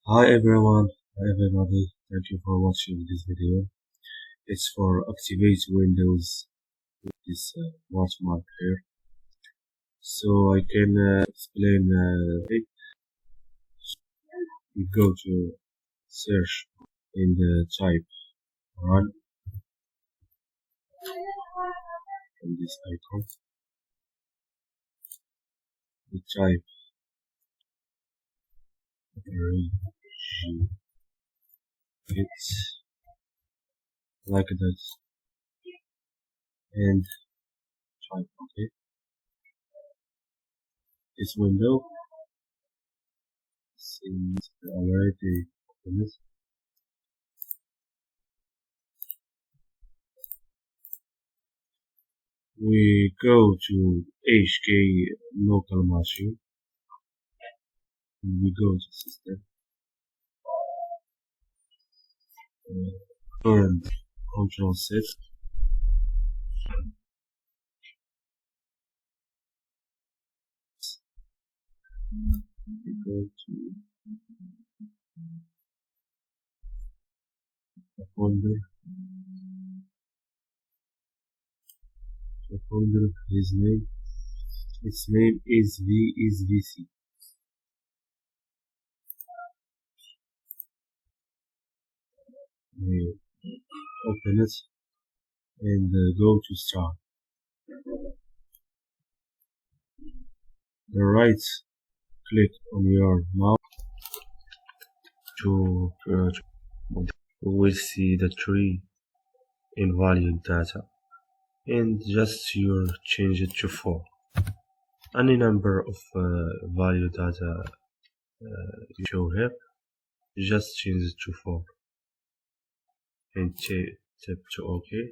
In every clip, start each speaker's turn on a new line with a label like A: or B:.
A: Hi everyone, hi everybody, thank you for watching this video. It's for activate Windows with this watermark here. So I can explain it. You go to search in the type run from this icon. You type it's like that and type OK. This window seems already open. We go to HK local machine. We go to system. Current control set. We go to the folder. The folder, his name. Its name is VC. We open it and go to start. The right click on your mouse to you will see the tree in value data, and just you change it to 4. Any number of value data you show here, just change it to 4 and tap to OK.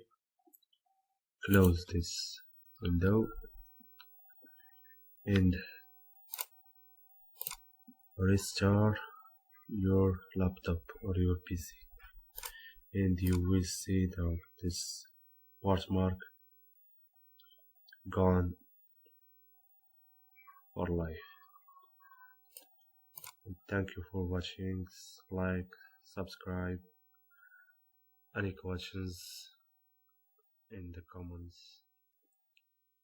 A: Close this window and restart your laptop or your PC, and you will see that this watermark gone for life. And thank you for watching. Like, subscribe. Any questions in the comments,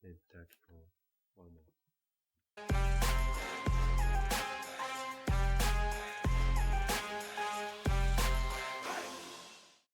A: and thank you for one more.